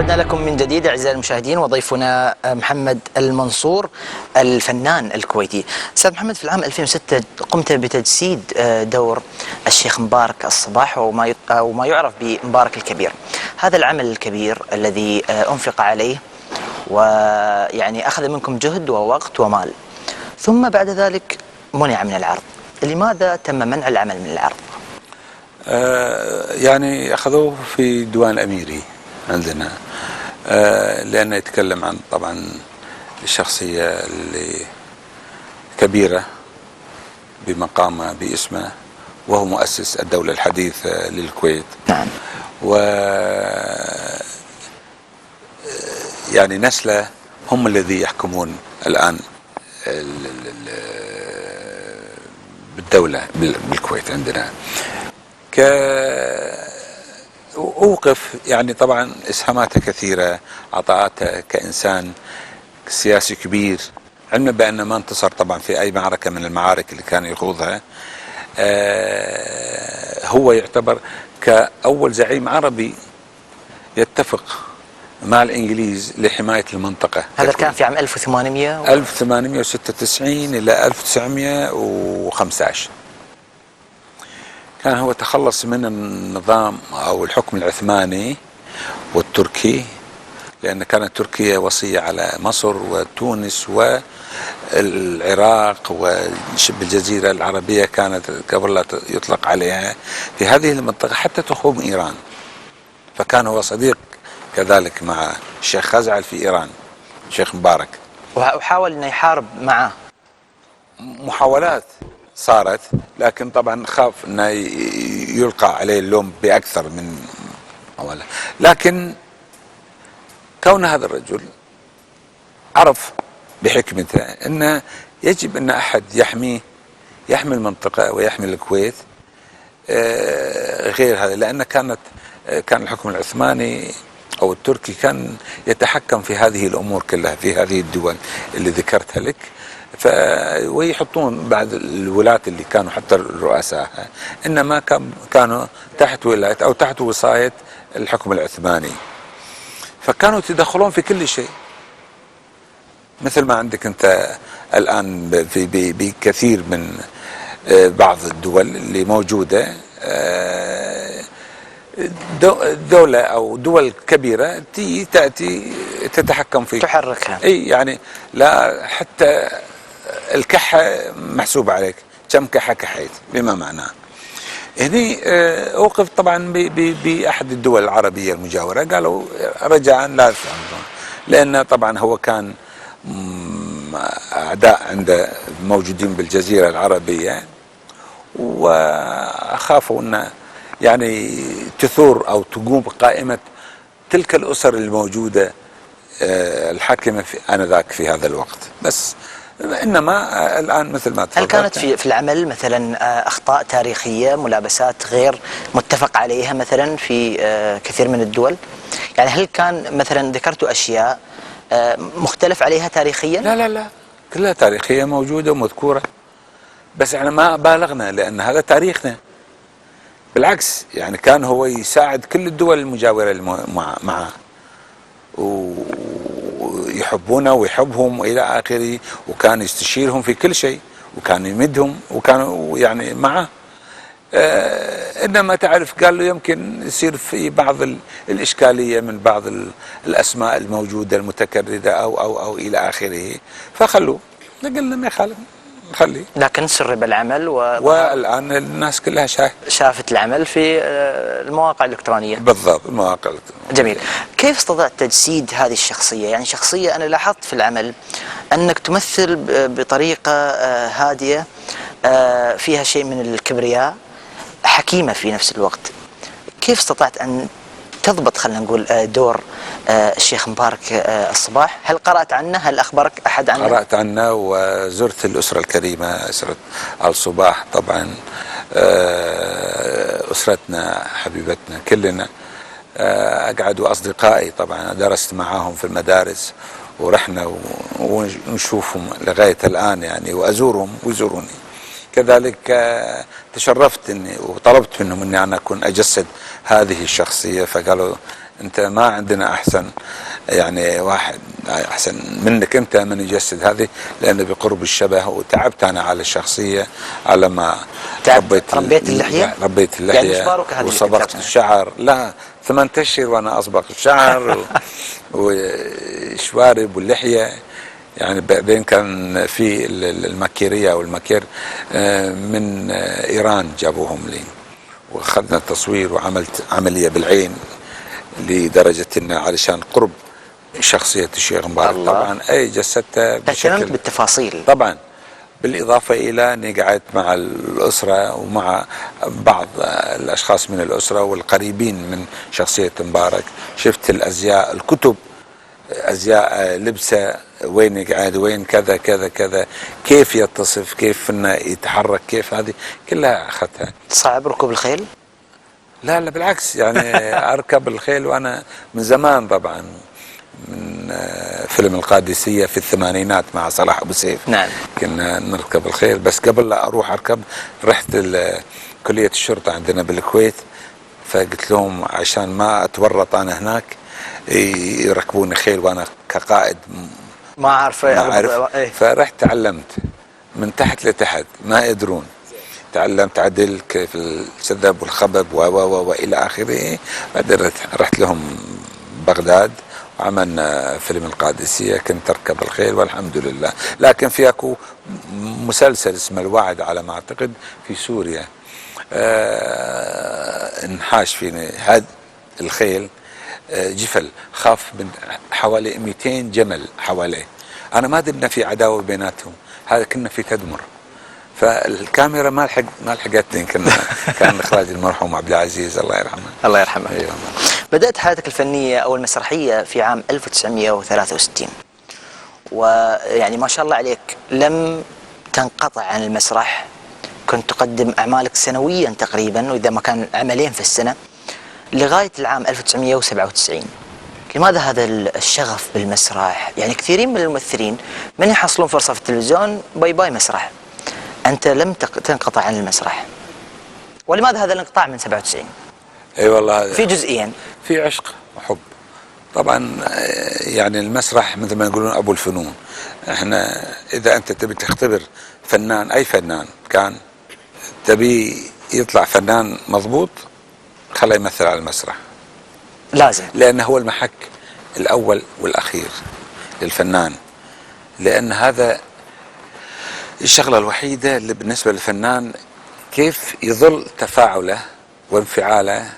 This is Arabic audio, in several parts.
عدنا لكم من جديد أعزائي المشاهدين، وضيفنا محمد المنصور الفنان الكويتي. أستاذ محمد، في العام 2006 قمت بتجسيد دور الشيخ مبارك الصباح وما يعرف بمبارك الكبير. هذا العمل الكبير الذي أنفق عليه ويعني أخذ منكم جهد ووقت ومال، ثم بعد ذلك منع من العرض. لماذا تم منع العمل من العرض؟ يعني أخذوه في ديوان الأميري عندنا، لأنه يتكلم عن طبعا الشخصية اللي كبيرة بمقامه باسمه، وهو مؤسس الدولة الحديثة للكويت. نعم. و يعني نسله هم الذي يحكمون الآن بالدولة بالكويت عندنا. أوقف يعني طبعا إسهاماته كثيرة، عطاءاته كإنسان سياسي كبير، علما بأنه ما انتصر طبعا في أي معركة من المعارك اللي كان يخوضها. هو يعتبر كأول زعيم عربي يتفق مع الإنجليز لحماية المنطقة. هذا كان في عام 1896 إلى 1915. كان هو تخلص من النظام أو الحكم العثماني والتركي، لأن كانت تركيا وصية على مصر وتونس والعراق وشبه الجزيرة العربية، كانت قبل لا يطلق عليها في هذه المنطقة حتى تخوم إيران. فكان هو صديق كذلك مع الشيخ خزعل في إيران، الشيخ مبارك، وحاول أن يحارب معه. محاولات صارت، لكن طبعا خاف أنه يلقى عليه اللوم بأكثر من محاولة. لكن كون هذا الرجل عرف بحكمته أنه يجب أن أحد يحمي المنطقة ويحمي الكويت غير هذا، لأن كان الحكم العثماني أو التركي كان يتحكم في هذه الأمور كلها، في هذه الدول اللي ذكرتها لك. ويحطون بعض الولاة اللي كانوا حتى الرؤساء إنما كانوا تحت ولاية أو تحت وصاية الحكم العثماني، فكانوا يتدخلون في كل شيء. مثل ما عندك أنت الآن بكثير من بعض الدول اللي موجودة، دولة أو دول كبيرة تأتي تتحكم فيه، تحركها. أي يعني لا حتى الكحة محسوبة عليك، كم كحة كحيت بما معناه. هني أوقف طبعا بأحد الدول العربية المجاورة، قالوا رجاء لا تفعلون، لأن طبعا هو كان أعداء عنده موجودين بالجزيرة العربية، وخافوا أن يعني تثور أو تقوم بقائمة تلك الأسر الموجودة الحاكمة آنذاك في هذا الوقت. بس إنما الآن مثل ما تفضلت، هل كانت في العمل مثلا أخطاء تاريخية، ملابسات غير متفق عليها مثلا في كثير من الدول؟ يعني هل كان مثلا ذكرتوا أشياء مختلف عليها تاريخيا؟ لا كلها تاريخية موجودة ومذكورة، بس احنا ما بالغنا لأن هذا تاريخنا. بالعكس يعني كان هو يساعد كل الدول المجاورة معه، ويحبونه ويحبهم وإلى آخره، وكان يستشيرهم في كل شيء، وكان يمدهم، وكانوا يعني معه. إنما تعرف قال له يمكن يصير في بعض الإشكالية من بعض الأسماء الموجودة المتكررة أو إلى آخره، فخلوه. قلنا ما يخالف نخليه، لكن سرب العمل والآن الناس كلها شافت العمل في المواقع الإلكترونية. بالضبط، المواقع الإلكترونية. جميل. كيف استطعت تجسيد هذه الشخصية؟ يعني شخصية أنا لاحظت في العمل أنك تمثل بطريقة هادية، فيها شيء من الكبرياء، حكيمة في نفس الوقت. كيف استطعت أن تضبط خلينا نقول دور الشيخ مبارك الصباح؟ هل قرأت عنه؟ هل أخبرك أحد عنه؟ قرأت عنه وزرت الأسرة الكريمة، أسرة آل صباح طبعا، أسرتنا حبيبتنا كلنا. أقعد وأصدقائي طبعا درست معاهم في المدارس، ورحنا ونشوفهم لغاية الآن يعني، وأزورهم ويزوروني. كذلك تشرفت إني وطلبت منهم إني أنا أكون أجسد هذه الشخصية، فقالوا انت ما عندنا احسن يعني واحد احسن منك انت من يجسد هذه، لانه بقرب الشبه. وتعبت انا على الشخصية على ما ربيت اللحية. ربيت اللحية يعني مشوارك هذه وصبغت الشعر. لا 8 اشهر وانا اصبغ الشعر وشوارب واللحية. يعني بعدين كان في الماكيرية او الماكير من ايران جابوهم لي، واخذنا التصوير وعملت عملية بالعين لدرجة انه علشان قرب شخصية الشيخ مبارك. طبعا اي جسدتها اهتممت بالتفاصيل طبعا، بالإضافة إلى أني قعدت مع الأسرة ومع بعض الأشخاص من الأسرة والقريبين من شخصية مبارك. شفت الأزياء، الكتب، أزياء لبسه، وين يقعد، وين كذا كذا كذا، كيف يتصف، كيف انه يتحرك، كيف هذه كلها أخذتها. صعب ركوب الخيل؟ لا لا بالعكس، يعني أركب الخيل وأنا من زمان طبعا، من فيلم القادسية في الثمانينات مع صلاح أبو سيف. نعم. كنا نركب الخيل، بس قبل لا أروح أركب رحت كلية الشرطة عندنا بالكويت، فقلت لهم عشان ما أتورط أنا هناك يركبوني خيل وأنا كقائد ما أعرف. فرحت تعلمت من تحت لتحت، ما يدرون. تعلمت عدل كيف السذب والخبب وإلى آخره. بعدين رحت لهم بغداد وعملنا فيلم القادسية، كنت أركب الخيل والحمد لله. لكن في أكو مسلسل اسمه الوعد على ما أعتقد في سوريا، انحاش فيني هاد الخيل جفل، خاف من حوالي 200 جمل حواليه. أنا ما أدري إن في عداوة بيناتهم، هذا كنا في تدمر. فالكاميرا ما لحقتني. كان اخراج المرحوم عبد العزيز الله يرحمه. الله يرحمه. أيوة. بدأت حياتك الفنية أو المسرحية في عام 1963، ويعني ما شاء الله عليك لم تنقطع عن المسرح، كنت تقدم أعمالك سنويا تقريبا، وإذا ما كان عملين في السنة، لغاية العام 1997. لماذا هذا الشغف بالمسرح؟ يعني كثيرين من الممثلين من يحصلون فرصة في التلفزيون باي باي مسرح، أنت لم تنقطع عن المسرح، ولماذا هذا الانقطاع من 97؟ اي والله في جزئيا، في عشق وحب طبعا. يعني المسرح مثل ما يقولون ابو الفنون. احنا اذا انت تبي تختبر فنان، اي فنان كان، تبي يطلع فنان مضبوط، خليه يمثل على المسرح لازم، لانه هو المحك الاول والاخير للفنان. لان هذا الشغلة الوحيدة اللي بالنسبة للفنان كيف يظل تفاعله وانفعاله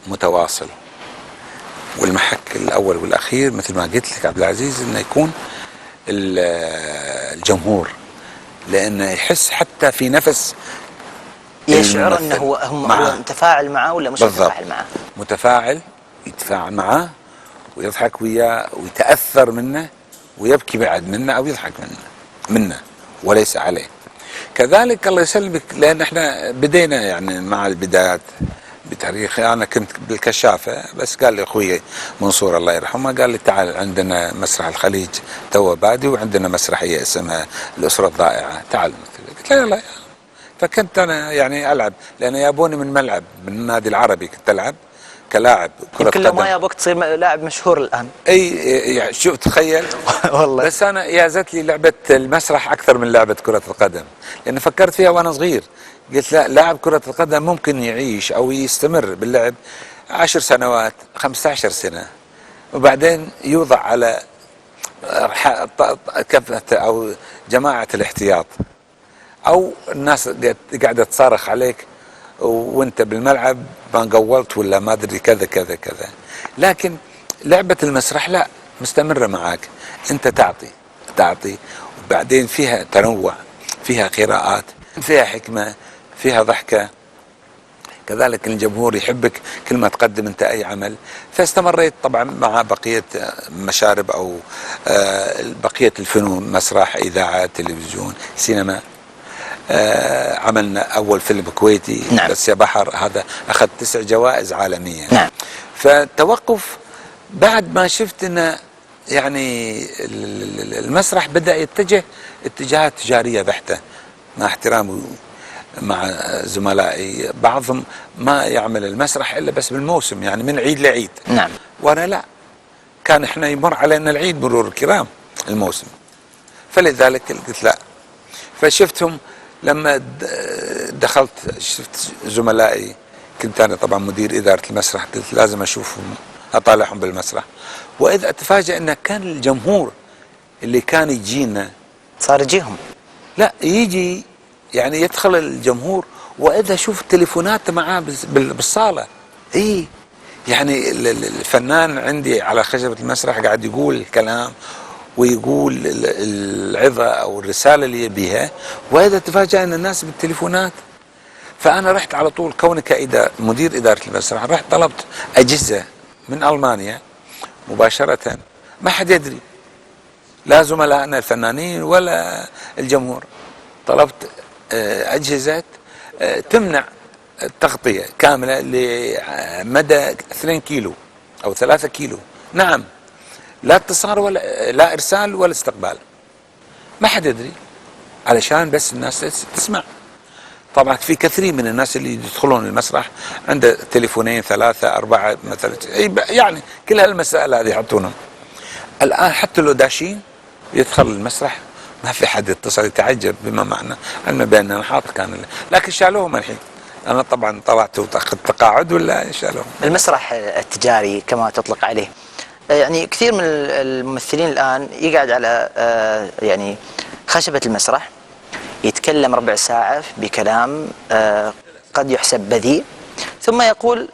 متواصل. والمحك الأول والأخير مثل ما قلت لك عبد العزيز إنه يكون الجمهور، لأنه يحس حتى في نفس يشعر أنه هو متفاعل معه ولا مش متفاعل معه. متفاعل، يتفاعل معه ويضحك وياه ويتأثر منه ويبكي بعد منه أو يضحك منه وليس عليه. كذلك الله يسلمك، لأن احنا بدينا يعني مع البدايات بتاريخي. أنا كنت بالكشافة، بس قال لي أخوي منصور الله يرحمه، قال لي تعال عندنا مسرح الخليج تو بادي، وعندنا مسرحية اسمها الأسرة الضائعة، تعال. قلت له يلا. فكنت أنا يعني ألعب، لأن يابوني من ملعب من النادي العربي، كنت ألعب كلاعب كرة قدم. يمكن لو ما يابوك تصير لاعب مشهور الآن. أي يعني شوف تخيل. والله. بس أنا يازت لي لعبة المسرح أكثر من لعبة كرة القدم، لأن فكرت فيها وأنا صغير. قلت لا، لاعب كرة القدم ممكن يعيش أو يستمر باللعب 10 سنوات 15 سنة، وبعدين يوضع على كفة أو جماعة الاحتياط، أو الناس قاعدة تصارخ عليك وانت بالملعب ما قولت ولا ما ادري كذا كذا كذا. لكن لعبة المسرح لا، مستمرة معك، انت تعطي وبعدين فيها تنوع، فيها قراءات، فيها حكمة، فيها ضحكة. كذلك الجمهور يحبك كل ما تقدم انت اي عمل. فاستمريت طبعا مع بقية مشارب او بقية الفنون، مسرح، اذاعة، تلفزيون، سينما. عملنا أول فيلم كويتي. نعم. بس يا بحر، هذا أخذ 9 جوائز عالمية. نعم. فالتوقف بعد ما شفت أن يعني المسرح بدأ يتجه اتجاهات تجارية بحتة، مع احترامي مع زملائي بعضهم ما يعمل المسرح إلا بس بالموسم، يعني من عيد لعيد. نعم. وانا لا، كان احنا يمر علينا العيد مرور الكرام الموسم، فلذلك قلت لا. فشفتهم لما دخلت، شفت زملائي، كنت انا طبعا مدير اداره المسرح، قلت لازم اشوفهم اطالعهم بالمسرح، واذا اتفاجئ ان كان الجمهور اللي كان يجينا صار يجيهم. لا يجي يعني يدخل الجمهور، واذا اشوف التليفونات معاه بالصاله. اي يعني الفنان عندي على خشبه المسرح قاعد يقول الكلام ويقول العظه او الرساله اللي يبيها، واذا تفاجأ ان الناس بالتليفونات. فانا رحت على طول، كوني مدير اداره المسرح، رحت طلبت اجهزه من المانيا مباشره، ما حد يدري، لا زملائنا الفنانين ولا الجمهور. طلبت اجهزه تمنع التغطيه كامله لمدى 2 كيلو او 3 كيلو. نعم، لا اتصال ولا لا ارسال ولا استقبال، ما حد يدري، علشان بس الناس تسمع. طبعا في كثير من الناس اللي يدخلون المسرح عنده تليفونين 3 4 مثلا، يعني كل هالمسائل هذه يحطونهم. الان حتى لو داشين يدخل المسرح ما في حد يتصل يتعجب، بما معنى علما بان حاط كان، لكن شالوهم الحين. انا طبعا طلعت واخذت تقاعد ولا شالوهم. المسرح التجاري كما تطلق عليه، يعني كثير من الممثلين الآن يقعد على يعني خشبة المسرح، يتكلم ربع ساعة بكلام قد يحسب بذيء، ثم يقول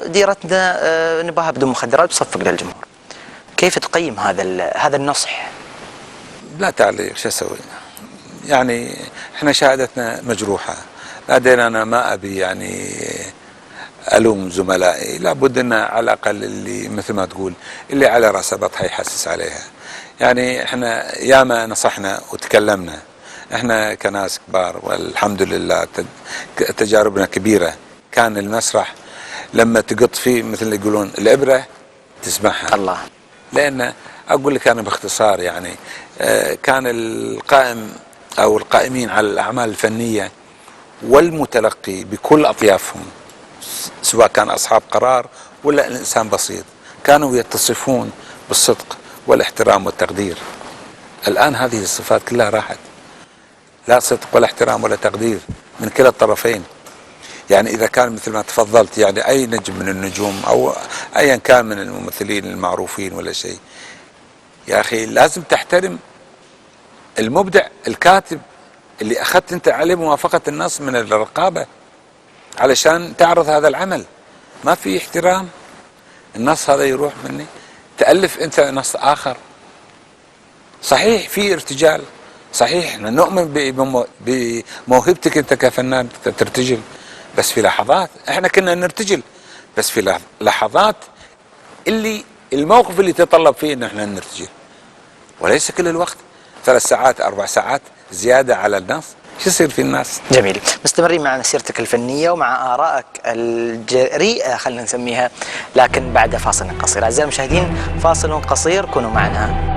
ديرتنا نباها بدون مخدرات، وصفق للجمهور. كيف تقيم هذا النصح؟ لا تعليق، شو اسوي؟ يعني احنا شهادتنا مجروحة، بعدين انا ما ابي يعني الوم زملائي، لابد ان على الاقل اللي مثل ما تقول اللي على راسه بطحه يحسس عليها. يعني احنا ياما نصحنا وتكلمنا، احنا كناس كبار والحمد لله تجاربنا كبيره. كان المسرح لما تقط فيه مثل اللي يقولون الابره تسمعها. الله. لان اقول لك انا باختصار، يعني كان القائم او القائمين على الاعمال الفنيه والمتلقي بكل اطيافهم، سواء كان أصحاب قرار ولا الإنسان بسيط، كانوا يتصفون بالصدق والاحترام والتقدير. الآن هذه الصفات كلها راحت، لا صدق ولا احترام ولا تقدير من كلا الطرفين. يعني إذا كان مثل ما تفضلت، يعني أي نجم من النجوم أو أيا كان من الممثلين المعروفين ولا شيء، يا أخي لازم تحترم المبدع الكاتب اللي أخذت أنت عليه موافقة النص من الرقابة علشان تعرض هذا العمل. ما في احترام، النص هذا يروح مني، تألف انت نص اخر. صحيح في ارتجال، صحيح احنا نؤمن بموهبتك انت كفنان ترتجل، بس في لحظات احنا كنا نرتجل، بس في لحظات اللي الموقف اللي يتطلب فيه ان احنا نرتجل، وليس كل الوقت 3 ساعات 4 ساعات زيادة على النص. شو يصير في الناس؟ جميل. مستمرين مع مسيرتك الفنية ومع آرائك الجريئة خلينا نسميها، لكن بعد فاصل قصير. أعزائي المشاهدين، فاصل قصير، كونوا معنا.